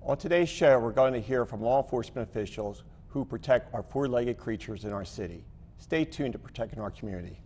On today's show, we're going to hear from law enforcement officials who protect our four-legged creatures in our city. Stay tuned to Protecting Our Community.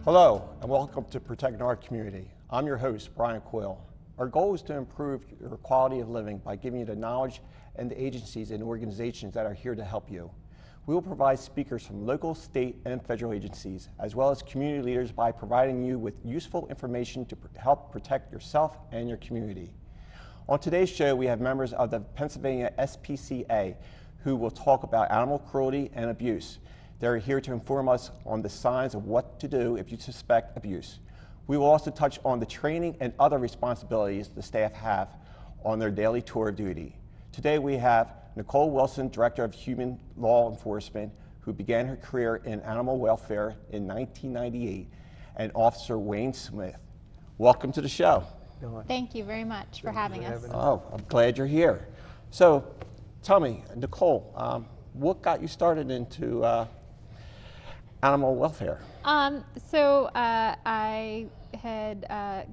Hello, and welcome to Protecting Our Community. I'm your host, Brian Quill. Our goal is to improve your quality of living by giving you the knowledge and the agencies and organizations that are here to help you. We will provide speakers from local, state, and federal agencies, as well as community leaders by providing you with useful information to help protect yourself and your community. On today's show, we have members of the Pennsylvania SPCA who will talk about animal cruelty and abuse. They're here to inform us on the signs of what to do if you suspect abuse. We will also touch on the training and other responsibilities the staff have on their daily tour of duty. Today we have Nicole Wilson, Director of Humane Law Enforcement, who began her career in animal welfare in 1998, and Officer Wayne Smith. Welcome to the show. Thank you very much for having us. Oh, I'm glad you're here. So tell me, Nicole, what got you started into animal welfare? I had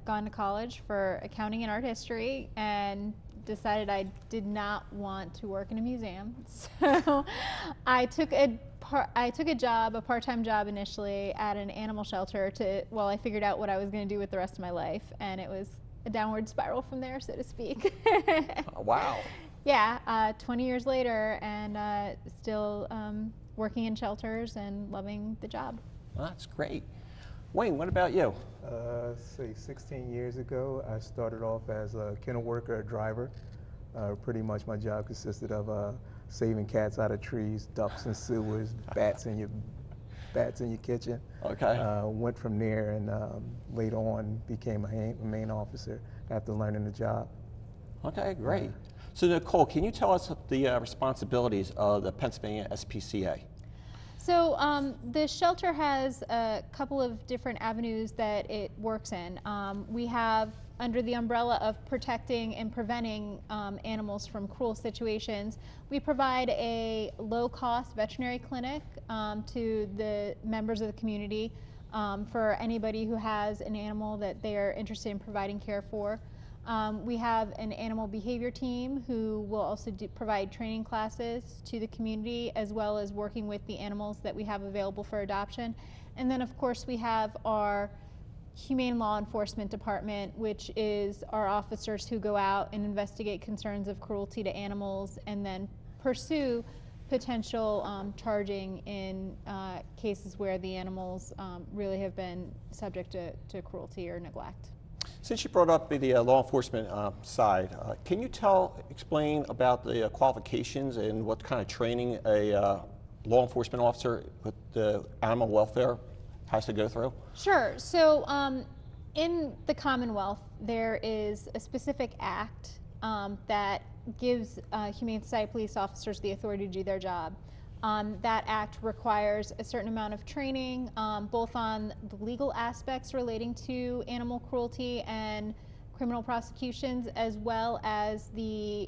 gone to college for accounting and art history and decided I did not want to work in a museum. So I took a part-time job initially at an animal shelter while I figured out what I was going to do with the rest of my life, and it was a downward spiral from there, so to speak. Oh, wow. Yeah, 20 years later, and still working in shelters and loving the job. Well, that's great. Wayne, what about you? 16 years ago, I started off as a kennel worker, a driver. Pretty much my job consisted of saving cats out of trees, ducks in sewers, bats in your kitchen. Okay. Went from there and later on became a Humane officer after learning the job. Okay, great. So Nicole, can you tell us the responsibilities of the Pennsylvania SPCA? So the shelter has a couple of different avenues that it works in. We have, under the umbrella of protecting and preventing animals from cruel situations, we provide a low-cost veterinary clinic to the members of the community for anybody who has an animal that they are interested in providing care for. We have an animal behavior team who will also provide training classes to the community, as well as working with the animals that we have available for adoption. And then of course we have our Humane Law Enforcement Department, which is our officers who go out and investigate concerns of cruelty to animals and then pursue potential charging in cases where the animals really have been subject to cruelty or neglect. Since you brought up the law enforcement side, can you explain about the qualifications and what kind of training a law enforcement officer with the animal welfare has to go through? Sure. So in the Commonwealth, there is a specific act that gives Humane Society police officers the authority to do their job. That act requires a certain amount of training, both on the legal aspects relating to animal cruelty and criminal prosecutions, as well as the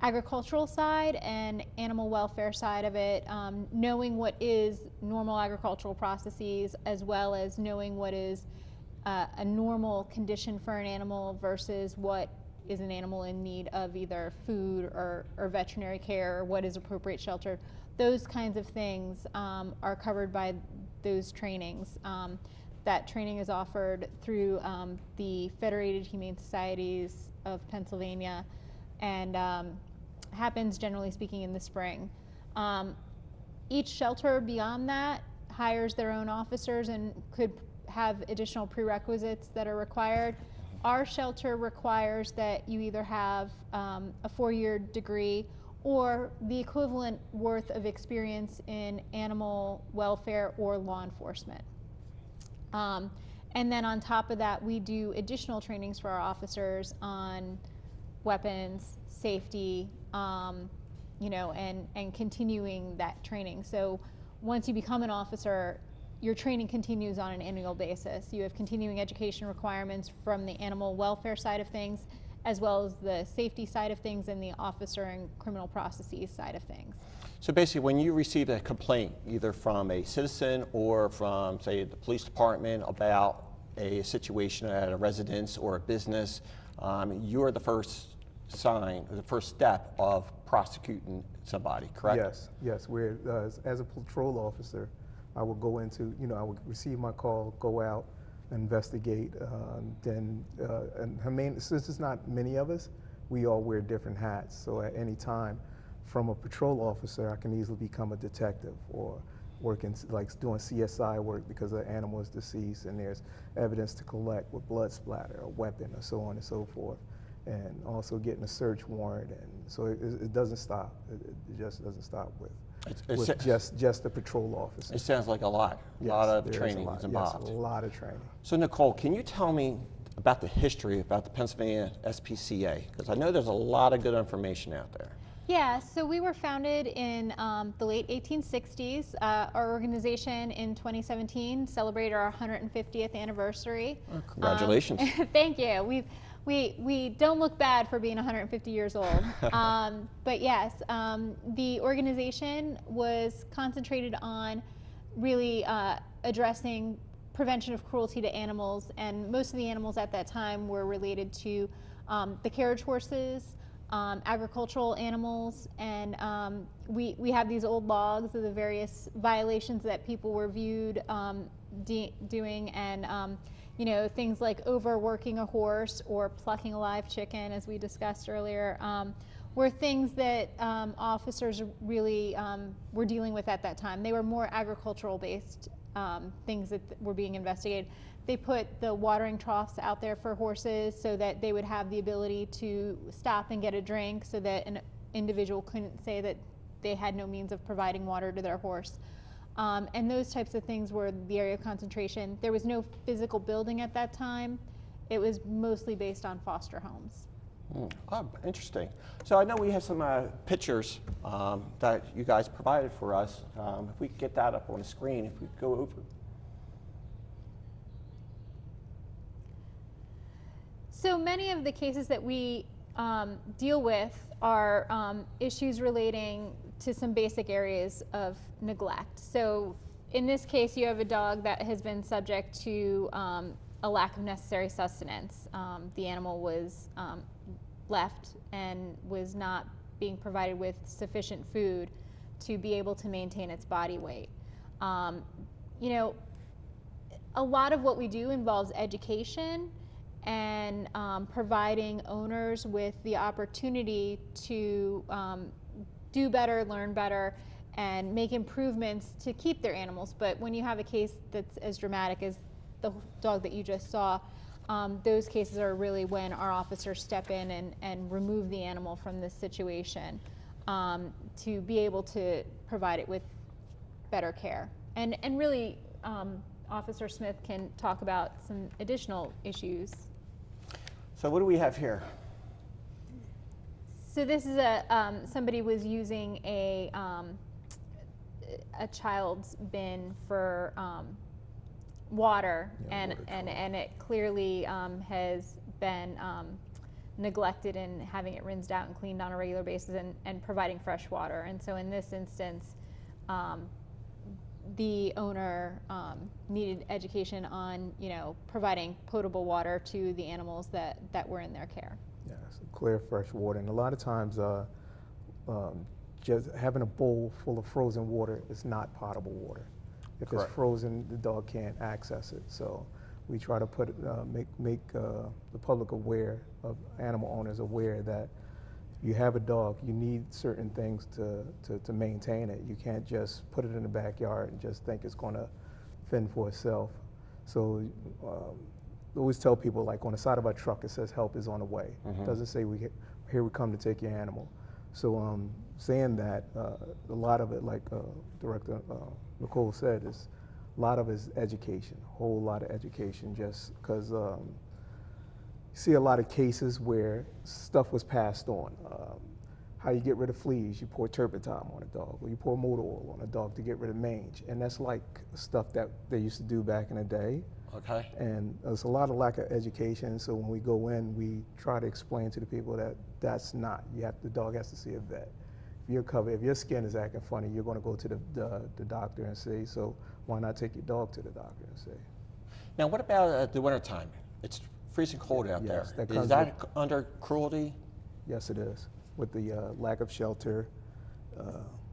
agricultural side and animal welfare side of it, knowing what is normal agricultural processes, as well as knowing what is a normal condition for an animal versus what is an animal in need of either food or veterinary care, or what is appropriate shelter. Those kinds of things are covered by those trainings. That training is offered through the Federated Humane Societies of Pennsylvania and happens, generally speaking, in the spring. Each shelter beyond that hires their own officers and could have additional prerequisites that are required. Our shelter requires that you either have a 4-year degree or the equivalent worth of experience in animal welfare or law enforcement. And then on top of that, we do additional trainings for our officers on weapons, safety, you know, and continuing that training. So once you become an officer, your training continues on an annual basis. You have continuing education requirements from the animal welfare side of things, as well as the safety side of things and the officer and criminal processes side of things. So basically, when you receive a complaint, either from a citizen or from, say, the police department about a situation at a residence or a business, you're the first sign, the first step of prosecuting somebody, correct? Yes, yes. We're, as a patrol officer, I will go into, you know, I would receive my call, go out, investigate, and Humane, since it's not many of us, we all wear different hats. So at any time, from a patrol officer, I can easily become a detective or working, like doing CSI work because the animal is deceased and there's evidence to collect with blood splatter, a weapon, or so on and so forth. And also getting a search warrant, and so it doesn't stop. It just doesn't stop with just the patrol officer. It sounds like a lot of training is involved. Yes, a lot of training. So Nicole, can you tell me about the history about the Pennsylvania SPCA? Because I know there's a lot of good information out there. Yeah, so we were founded in the late 1860s. Our organization in 2017 celebrated our 150th anniversary. Oh, congratulations. Thank you. We don't look bad for being 150 years old. But yes, the organization was concentrated on really addressing prevention of cruelty to animals, and most of the animals at that time were related to the carriage horses, agricultural animals, and we have these old logs of the various violations that people were viewed doing, and you know, things like overworking a horse or plucking a live chicken, as we discussed earlier, were things that officers really were dealing with at that time. They were more agricultural based things that were being investigated. They put the watering troughs out there for horses so that they would have the ability to stop and get a drink, so that an individual couldn't say that they had no means of providing water to their horse. And those types of things were the area of concentration. There was no physical building at that time. It was mostly based on foster homes. Oh, interesting. So I know we have some pictures that you guys provided for us. If we could get that up on the screen, if we could go over. So many of the cases that we deal with are issues relating to some basic areas of neglect. So in this case, you have a dog that has been subject to a lack of necessary sustenance. The animal was left and was not being provided with sufficient food to be able to maintain its body weight. You know, a lot of what we do involves education and providing owners with the opportunity to do better, learn better, and make improvements to keep their animals. But when you have a case that's as dramatic as the dog that you just saw, those cases are really when our officers step in and remove the animal from this situation to be able to provide it with better care. And really, Officer Smith can talk about some additional issues. So what do we have here? So this is somebody was using a child's bin for water, and it clearly has been neglected in having it rinsed out and cleaned on a regular basis, and providing fresh water. And so in this instance, the owner needed education on, you know, providing potable water to the animals that were in their care. Yes, clear, fresh water. And a lot of times, just having a bowl full of frozen water is not potable water. If Correct. It's frozen, the dog can't access it. So we try to put make the public aware, of animal owners aware, that if you have a dog, you need certain things to maintain it. You can't just put it in the backyard and just think it's going to fend for itself. So I always tell people, like on the side of our truck, it says help is on the way. It doesn't say here we come to take your animal. So saying that, a lot of it, like Director Nicole said, is A lot of it is education, a whole lot of education, just because you see a lot of cases where stuff was passed on. How you get rid of fleas, you pour turpentine on a dog, or you pour motor oil on a dog to get rid of mange. And that's like stuff that they used to do back in the day. Okay. And there's a lot of lack of education, so when we go in, we try to explain to the people that that's not. The dog has to see a vet. If your skin is acting funny, you're going to go to the doctor and say, so why not take your dog to the doctor and say. Now, what about the wintertime? It's freezing cold out Yes, there. that Is comes that under cruelty? Yes, it is, with the lack of shelter.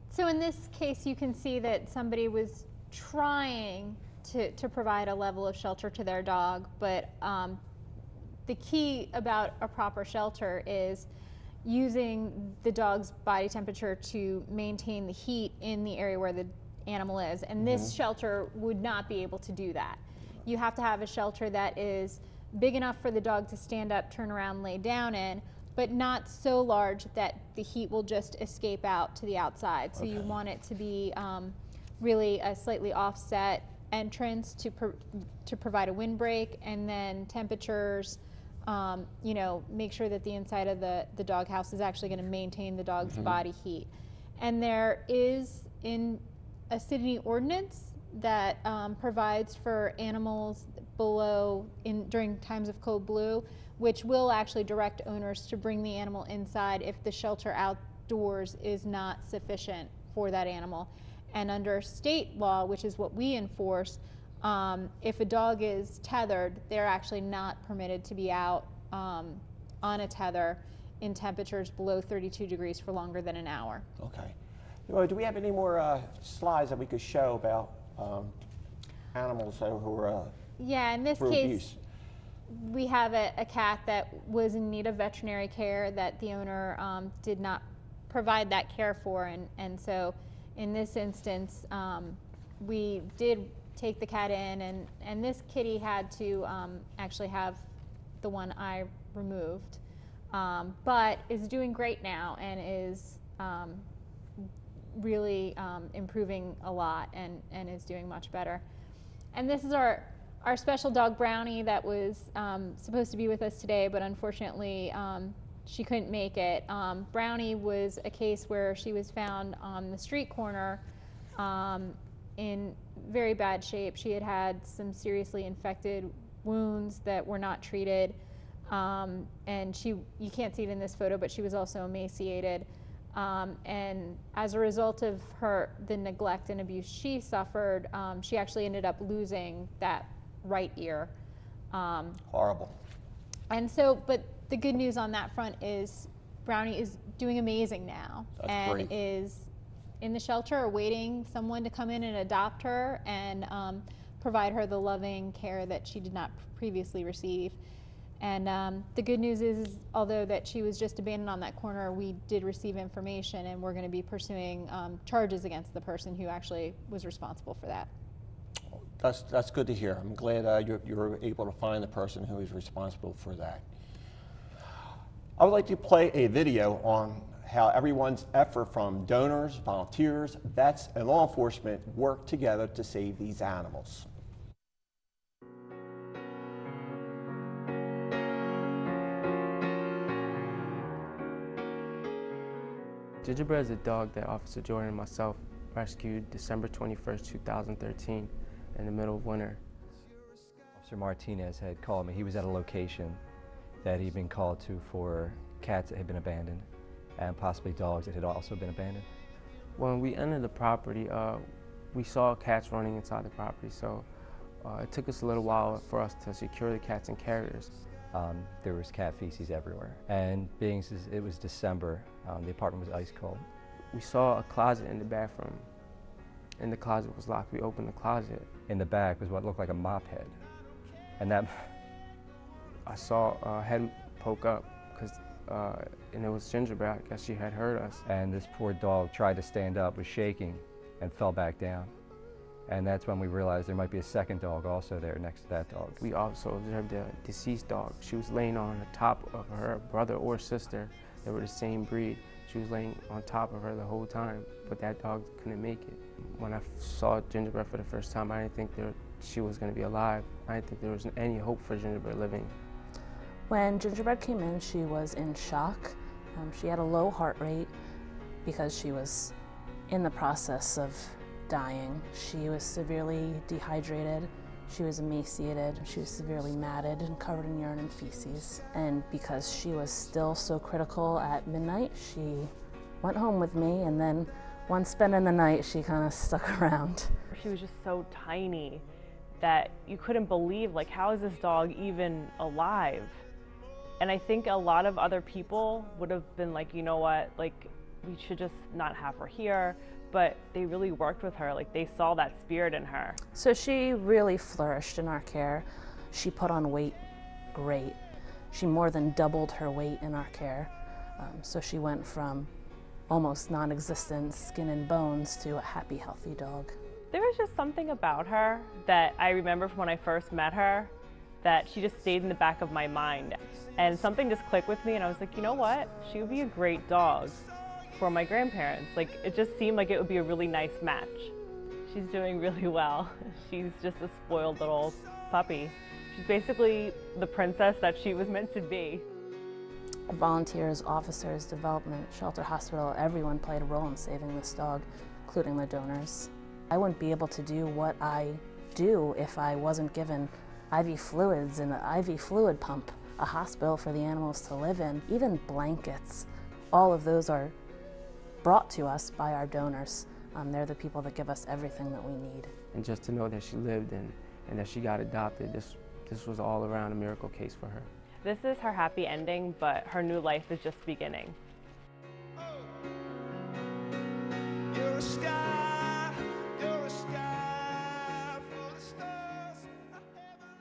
So in this case, you can see that somebody was trying to provide a level of shelter to their dog, but the key about a proper shelter is using the dog's body temperature to maintain the heat in the area where the animal is. And this shelter would not be able to do that. You have to have a shelter that is big enough for the dog to stand up, turn around, lay down in, but not so large that the heat will just escape out to the outside. So you want it to be really a slightly offset entrance to provide a windbreak, and then temperatures, make sure that the inside of the doghouse is actually going to maintain the dog's body heat. And there is in a city ordinance that provides for animals during times of code blue, which will actually direct owners to bring the animal inside if the shelter outdoors is not sufficient for that animal. And under state law, which is what we enforce, if a dog is tethered, they're actually not permitted to be out on a tether in temperatures below 32 degrees for longer than an hour. Okay. Well, do we have any more slides that we could show about animals who are Yeah, in this for case, abuse? we have a cat that was in need of veterinary care that the owner did not provide that care for, and so in this instance, we did take the cat in, and this kitty had to actually have the one eye removed, but is doing great now and is really improving a lot and is doing much better. And this is our special dog Brownie that was supposed to be with us today, but unfortunately she couldn't make it. Brownie was a case where she was found on the street corner in very bad shape. She had had some seriously infected wounds that were not treated, and you can't see it in this photo, but she was also emaciated. And as a result of the neglect and abuse she suffered, she actually ended up losing that right ear. Horrible. And so, but the good news on that front is Brownie is doing amazing now. That's and great. Is in the shelter awaiting someone to come in and adopt her and provide her the loving care that she did not previously receive. And the good news is, although that she was just abandoned on that corner, we did receive information, and we're going to be pursuing charges against the person who actually was responsible for that. That's good to hear. I'm glad you were able to find the person who is responsible for that. I would like to play a video on how everyone's effort from donors, volunteers, vets, and law enforcement work together to save these animals. Gingerbread is a dog that Officer Jordan and myself rescued December 21st, 2013 in the middle of winter. Officer Martinez had called me. He was at a location that he'd been called to for cats that had been abandoned and possibly dogs that had also been abandoned. When we entered the property, we saw cats running inside the property, so it took us a little while for us to secure the cats in carriers. There was cat feces everywhere, and being it was December, the apartment was ice cold. We saw a closet in the bathroom, and the closet was locked. We opened the closet. In the back was what looked like a mop head, and that I saw a head poke up, and it was Gingerbread. I guess she had heard us. And this poor dog tried to stand up, was shaking, and fell back down. And that's when we realized there might be a second dog also there next to that dog. We also observed a deceased dog. She was laying on the top of her brother or sister. They were the same breed. She She was laying on top of her the whole time, but that dog couldn't make it. When I saw Gingerbread for the first time, I didn't think she was going to be alive. I didn't think there was any hope for Gingerbread living. When Gingerbread came in, she was in shock. She had a low heart rate because she was in the process of dying. She was severely dehydrated. She was emaciated. She was severely matted and covered in urine and feces. And because she was still so critical at midnight, she went home with me, and then once spending the night, she kind of stuck around. She was just so tiny that you couldn't believe, like, how is this dog even alive? And I think a lot of other people would have been like, you know what, like, we should just not have her here. But they really worked with her, like they saw that spirit in her. So she really flourished in our care. She put on weight great. She more than doubled her weight in our care. So she went from almost non-existent skin and bones to a happy, healthy dog. There was just something about her that I remember from when I first met her, that she just stayed in the back of my mind. And something just clicked with me, and I was like, you know what? She would be a great dog for my grandparents. Like, it just seemed like it would be a really nice match. She's doing really well. She's just a spoiled little puppy. She's basically the princess that she was meant to be. Volunteers, officers, development, shelter, hospital, everyone played a role in saving this dog, including the donors. I wouldn't be able to do what I do if I wasn't given IV fluids and an IV fluid pump, a hospital for the animals to live in, even blankets. All of those are brought to us by our donors. They're the people that give us everything that we need. And just to know that she lived and that she got adopted, this was all around a miracle case for her. This is her happy ending, but her new life is just beginning. You're a star full of stars. I ever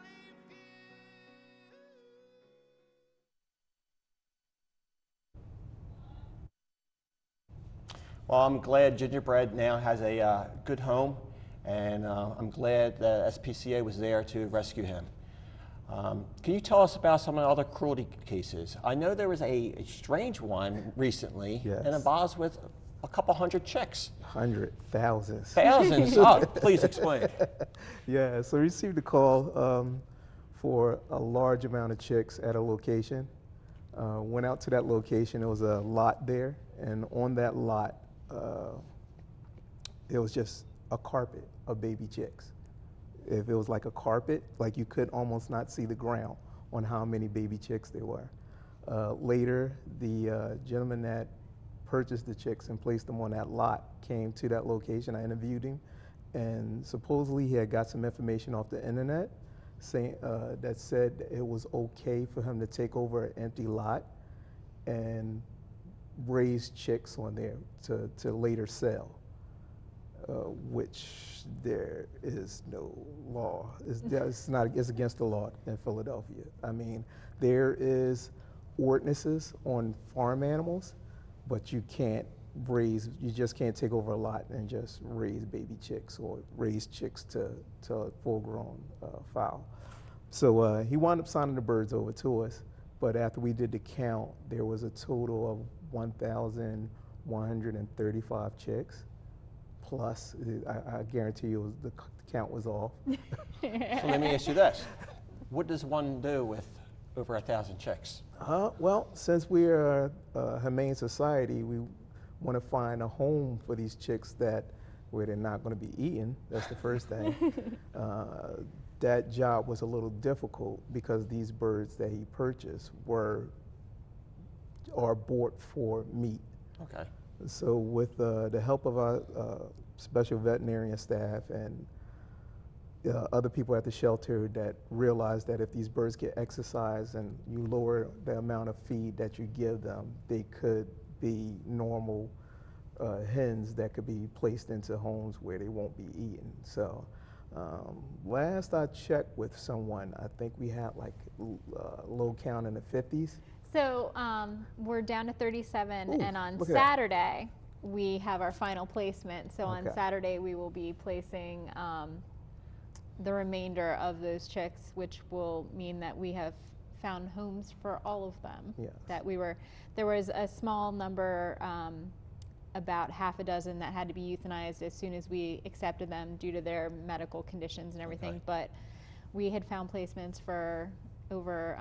leave you. Well, I'm glad Gingerbread now has a good home, and I'm glad the SPCA was there to rescue him. Can you tell us about some of the other cruelty cases? I know there was a strange one recently, Yes. and it involves with a couple hundred chicks. Thousands. Thousands? Oh, please explain. Yeah, so we received a call for a large amount of chicks at a location. Went out to that location, there was a lot there, and on that lot, it was just a carpet of baby chicks. If it was like a carpet, like you could almost not see the ground on how many baby chicks there were. Later, the gentleman that purchased the chicks and placed them on that lot came to that location. I interviewed him, and supposedly he had got some information off the internet saying, that said it was okay for him to take over an empty lot and raise chicks on there to later sell, which there is no law. It's against the law in Philadelphia. I mean, there is ordinances on farm animals, but you just can't take over a lot and just raise baby chicks or raise chicks to a full-grown fowl. So he wound up signing the birds over to us, but after we did the count, there was a total of 1,135 chicks. Plus, I guarantee you the count was off. So let me ask you this. What does one do with over 1,000 chicks? Well, since we are a humane society, we want to find a home for these chicks where they're not going to be eaten. That's the first thing. That job was a little difficult because these birds that he purchased are bought for meat. Okay. So with the help of our special veterinarian staff and other people at the shelter that realized that if these birds get exercise and you lower the amount of feed that you give them, they could be normal hens that could be placed into homes where they won't be eaten. So last I checked with someone, I think we had like low count in the 50s. So we're down to 37, Ooh, and on look at Saturday we have our final placement. So Okay. on Saturday we will be placing the remainder of those chicks, which will mean that we have found homes for all of them. Yes. That there was a small number, about half a dozen that had to be euthanized as soon as we accepted them due to their medical conditions and everything. Okay. But we had found placements for over,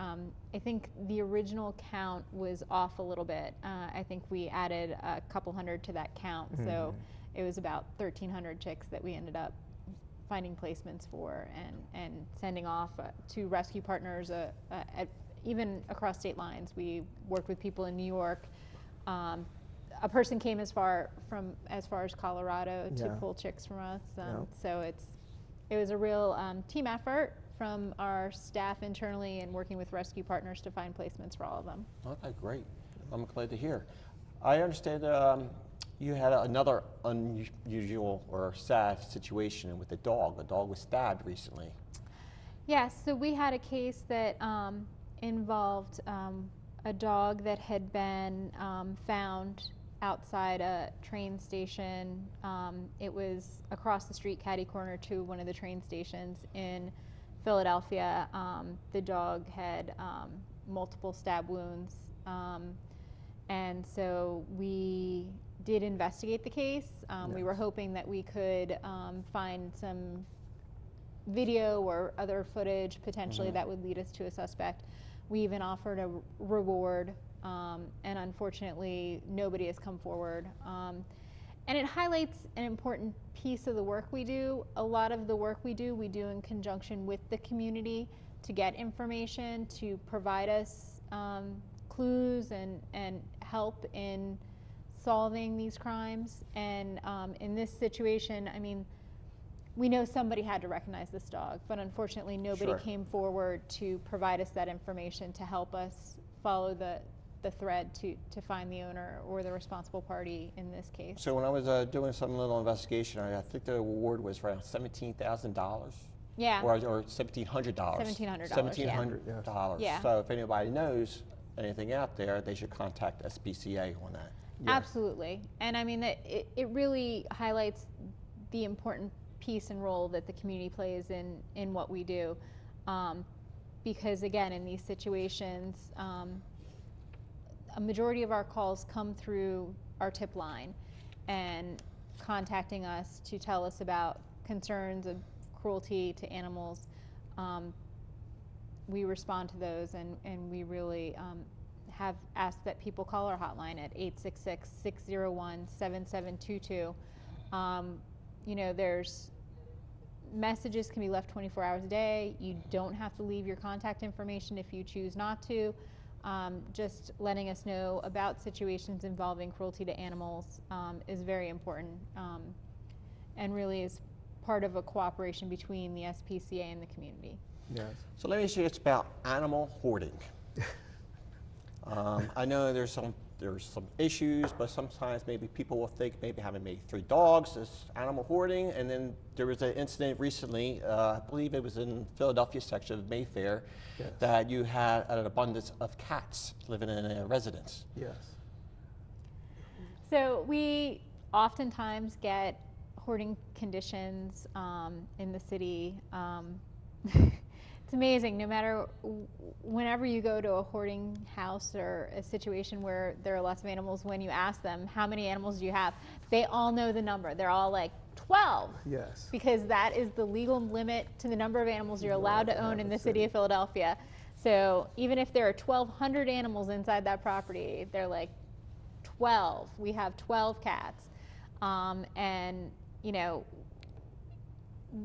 I think the original count was off a little bit. I think we added a couple hundred to that count. So it was about 1,300 chicks that we ended up finding placements for and sending off to rescue partners even across state lines. We worked with people in New York. A person came as far as Colorado to Yeah. pull chicks from us. Yeah. So it was a real team effort from our staff internally and working with rescue partners to find placements for all of them. Okay, great. I'm glad to hear. I understand you had another unusual or sad situation with a dog. A dog was stabbed recently. Yes, so we had a case that involved a dog that had been found outside a train station. It was across the street, catty corner to one of the train stations in Philadelphia. The dog had multiple stab wounds. And so we did investigate the case. We were hoping that we could find some video or other footage potentially that would lead us to a suspect. We even offered a reward, and unfortunately nobody has come forward. And it highlights an important piece of the work we do. A lot of the work we do in conjunction with the community to get information, to provide us clues and help in solving these crimes. And in this situation, I mean, we know somebody had to recognize this dog, but unfortunately nobody Sure. came forward to provide us that information to help us follow the thread to find the owner or the responsible party in this case. So when I was doing some little investigation, I think the award was around $17,000. Yeah. Or $1,700. $1,700, $1,700. Yeah. So if anybody knows anything out there, they should contact SPCA on that. Absolutely. And I mean, it really highlights the important piece and role that the community plays in what we do. Because again, in these situations, a majority of our calls come through our tip line and contacting us to tell us about concerns of cruelty to animals. We respond to those, and we really have asked that people call our hotline at 866-601-7722. You know, there's messages can be left 24 hours a day. You don't have to leave your contact information if you choose not to. Just letting us know about situations involving cruelty to animals is very important, and really is part of a cooperation between the SPCA and the community. Yes. So let me ask you this about animal hoarding. I know there's some issues, but sometimes maybe people will think maybe having maybe 3 dogs is animal hoarding. And then there was an incident recently, I believe it was in Philadelphia section of Mayfair, that you had an abundance of cats living in a residence. Yes. So we oftentimes get hoarding conditions in the city. It's amazing, no matter, whenever you go to a hoarding house or a situation where there are lots of animals, when you ask them, how many animals do you have? They all know the number. They're all like, 12. Yes. Because that is the legal limit to the number of animals you're allowed to own in the city of Philadelphia. So even if there are 1,200 animals inside that property, they're like, 12. We have 12 cats. And, you know,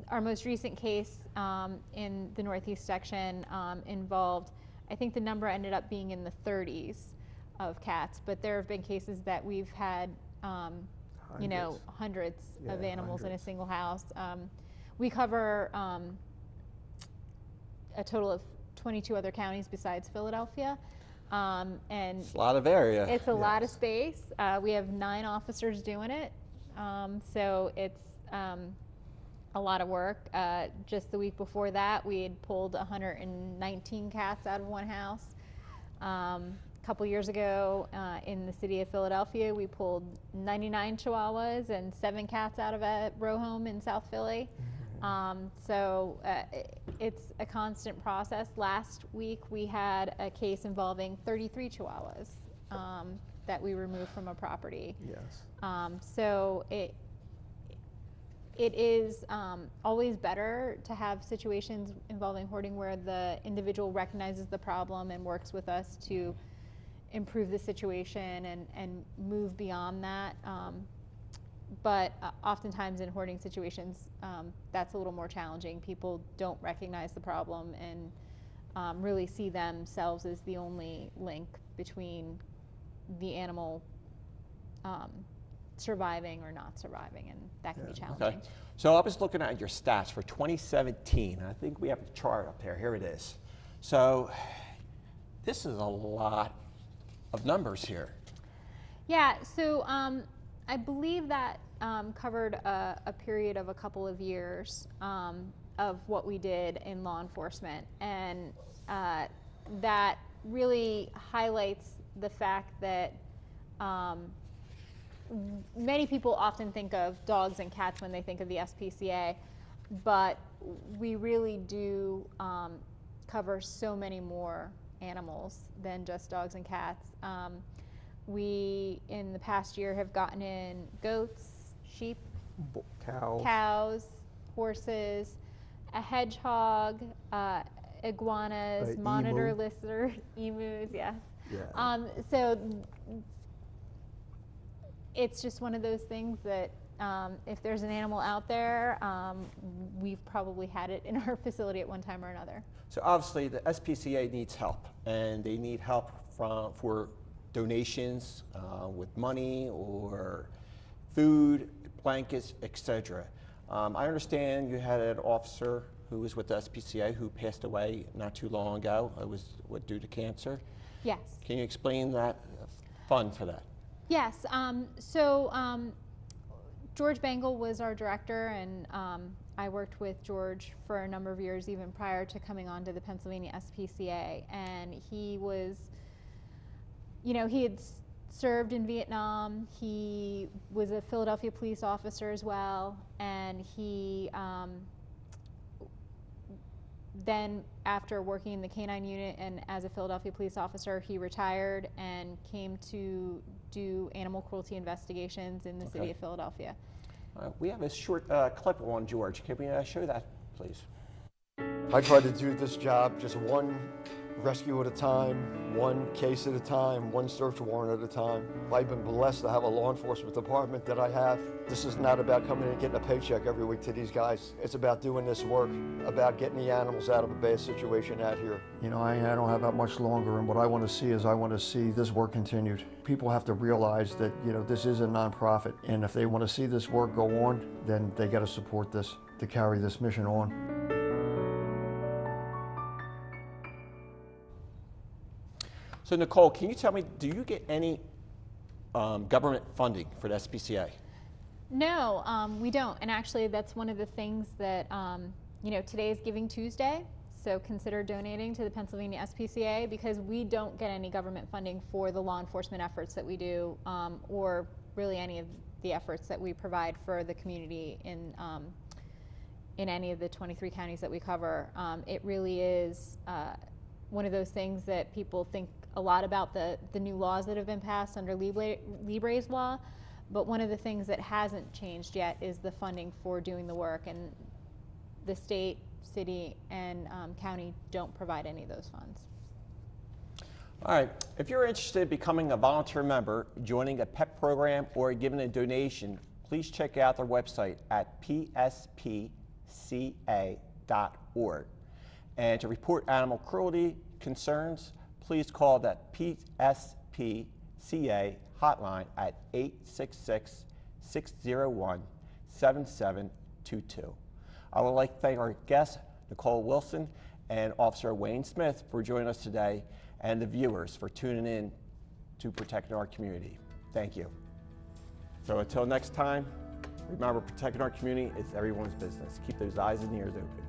our most recent case in the Northeast section involved, I think the number ended up being in the 30s of cats, but there have been cases that we've had, you know, hundreds of animals in a single house. We cover a total of 22 other counties besides Philadelphia. And It's a lot of area. it's a lot of space. We have 9 officers doing it. So it's a lot of work. Just the week before that, we had pulled 119 cats out of one house. A couple years ago, in the city of Philadelphia, we pulled 99 chihuahuas and 7 cats out of a row home in South Philly. It's a constant process. Last week we had a case involving 33 Chihuahuas that we removed from a property. Yes. So it is always better to have situations involving hoarding where the individual recognizes the problem and works with us to improve the situation and move beyond that. But oftentimes in hoarding situations, that's a little more challenging. People don't recognize the problem and really see themselves as the only link between the animal surviving or not surviving, and that can be challenging. Okay. So I was looking at your stats for 2017. I think we have a chart up there. Here it is. So this is a lot of numbers here. Yeah, so I believe that covered a period of a couple of years of what we did in law enforcement, and that really highlights the fact that many people often think of dogs and cats when they think of the SPCA, but we really do cover so many more animals than just dogs and cats. We, in the past year, have gotten in goats, sheep, cows, horses, a hedgehog, iguanas, monitor lizard, emus, yes. Yeah. So it's just one of those things that if there's an animal out there, we've probably had it in our facility at one time or another. So obviously the SPCA needs help, and they need help for donations with money or food, blankets, etc. I understand you had an officer who was with the SPCA who passed away not too long ago. It was due to cancer. Yes. Can you explain that fund for that? Yes. George Bangle was our director, and I worked with George for a number of years, even prior to coming on to the Pennsylvania SPCA. And he was, he had served in Vietnam. He was a Philadelphia police officer as well, and he then, after working in the K-9 unit and as a Philadelphia police officer, he retired and came to do animal cruelty investigations in the city of Philadelphia. We have a short clip on George. Can we show that, please? I try to do this job just one rescue at a time, one case at a time, one search warrant at a time. I've been blessed to have a law enforcement department that I have. This is not about coming in and getting a paycheck every week to these guys. It's about doing this work, about getting the animals out of a bad situation out here. You know, I don't have that much longer, and what I want to see is I want to see this work continued. People have to realize that, this is a nonprofit, and if they want to see this work go on, then they got to support this to carry this mission on. So Nicole, can you tell me, do you get any government funding for the SPCA? No, we don't. And actually, that's one of the things that, today is Giving Tuesday, so consider donating to the Pennsylvania SPCA, because we don't get any government funding for the law enforcement efforts that we do, or really any of the efforts that we provide for the community in any of the 23 counties that we cover. It really is one of those things that people think a lot about the new laws that have been passed under Libre's law, but one of the things that hasn't changed yet is the funding for doing the work, and the state, city, and county don't provide any of those funds. All right, if you're interested in becoming a volunteer member, joining a pet program, or giving a donation, please check out their website at pspca.org. And to report animal cruelty concerns, please call that PSPCA hotline at 866-601-7722. I would like to thank our guests, Nicole Wilson and Officer Wayne Smith, for joining us today, and the viewers for tuning in to protecting our community. Thank you. So until next time, remember, protecting our community is everyone's business. Keep those eyes and ears open.